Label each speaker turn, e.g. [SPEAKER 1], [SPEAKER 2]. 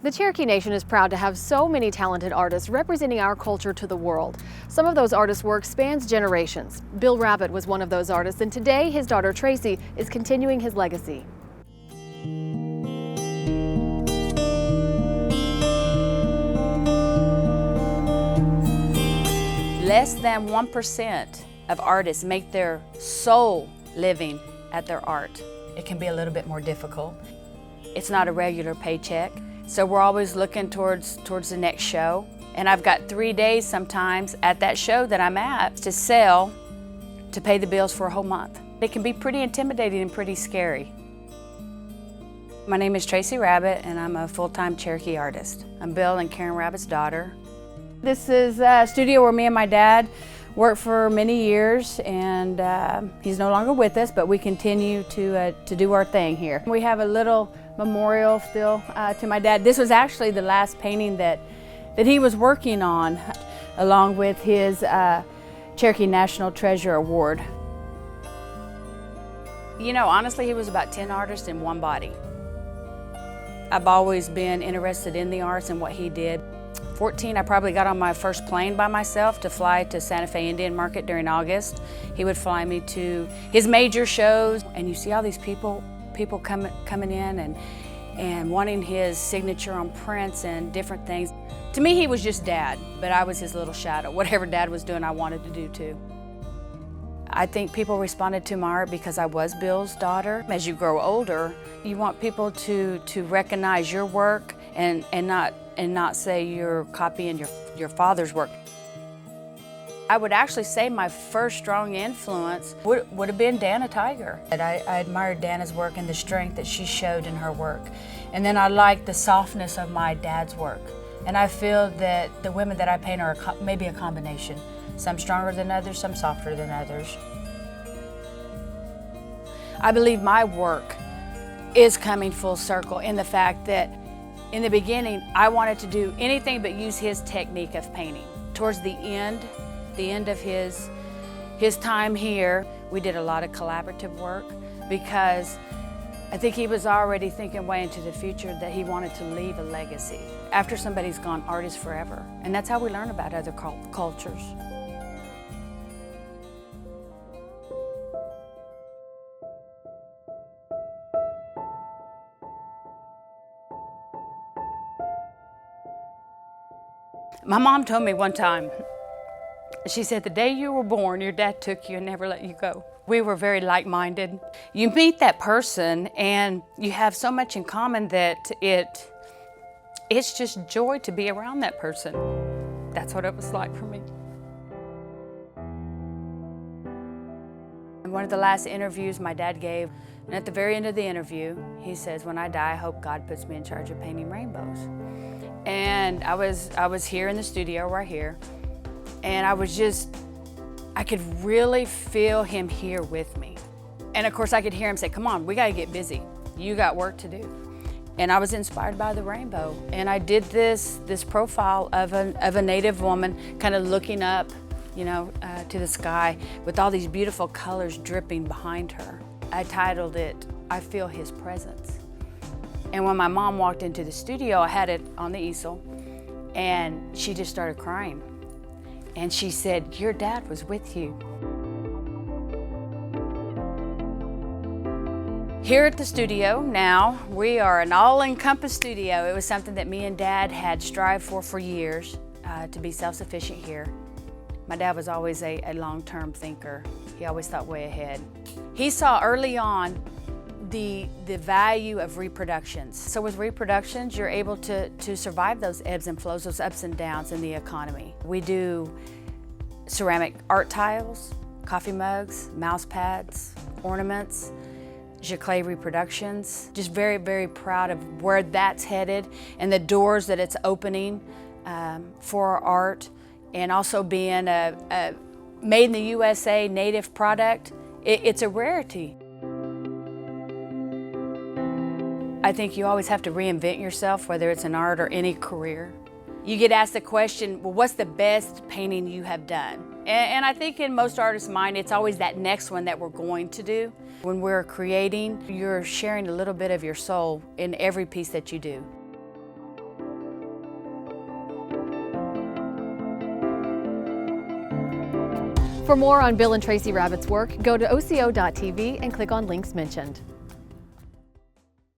[SPEAKER 1] The Cherokee Nation is proud to have so many talented artists representing our culture to the world. Some of those artists' work spans generations. Bill Rabbit was one of those artists, and today his daughter Traci is continuing his legacy.
[SPEAKER 2] Less than 1% of artists make their sole living at their art. It can be a little bit more difficult. It's not a regular paycheck, so we're always looking towards the next show. And I've got 3 days sometimes at that show that I'm at to sell to pay the bills for a whole month. It can be pretty intimidating and pretty scary. My name is Traci Rabbit, and I'm a full-time Cherokee artist. I'm Bill and Karen Rabbit's daughter. This is a studio where me and my dad worked for many years, and he's no longer with us, but we continue to do our thing here. We have a little memorial still to my dad. This was actually the last painting that he was working on, along with his Cherokee National Treasure Award. You know, honestly, he was about 10 artists in one body. I've always been interested in the arts and what he did. 14, I probably got on my first plane by myself to fly to Santa Fe Indian Market during August. He would fly me to his major shows, and you see all these people coming in and wanting his signature on prints and different things. To me, he was just Dad, but I was his little shadow. Whatever Dad was doing, I wanted to do too. I think people responded to my art because I was Bill's daughter. As you grow older, you want people to recognize your work and not say you're copying your father's work. I would actually say my first strong influence would have been Dana Tiger. I admired Dana's work and the strength that she showed in her work. And then I liked the softness of my dad's work. And I feel that the women that I paint are maybe a combination. Some stronger than others, some softer than others. I believe my work is coming full circle in the fact that in the beginning, I wanted to do anything but use his technique of painting. Towards the end of his time here, we did a lot of collaborative work because I think he was already thinking way into the future that he wanted to leave a legacy. After somebody's gone, art is forever. And that's how we learn about other cultures. My mom told me one time, she said, the day you were born, your dad took you and never let you go. We were very like-minded. You meet that person and you have so much in common that it's just joy to be around that person. That's what it was like for me. In one of the last interviews my dad gave, and at the very end of the interview, he says, when I die, I hope God puts me in charge of painting rainbows. And I was here in the studio right here, and I could really feel him here with me. And of course I could hear him say, come on, we gotta get busy. You got work to do. And I was inspired by the rainbow. And I did this profile of a Native woman kind of looking up, you know, to the sky with all these beautiful colors dripping behind her. I titled it, I Feel His Presence. And when my mom walked into the studio, I had it on the easel, and she just started crying. And she said, your dad was with you. Here at the studio now, we are an all-encompassing studio. It was something that me and Dad had strived for years, to be self-sufficient here. My dad was always a long-term thinker. He always thought way ahead. He saw early on the value of reproductions. So with reproductions, you're able to survive those ebbs and flows, those ups and downs in the economy. We do ceramic art tiles, coffee mugs, mouse pads, ornaments, Jacquet reproductions. Just very, very proud of where that's headed and the doors that it's opening for our art, and also being a made in the USA native product. It's a rarity. I think you always have to reinvent yourself, whether it's in art or any career. You get asked the question, well, what's the best painting you have done? And I think in most artists' mind, it's always that next one that we're going to do. When we're creating, you're sharing a little bit of your soul in every piece that you do.
[SPEAKER 1] For more on Bill and Traci Rabbit's work, go to osiyo.tv and click on links mentioned.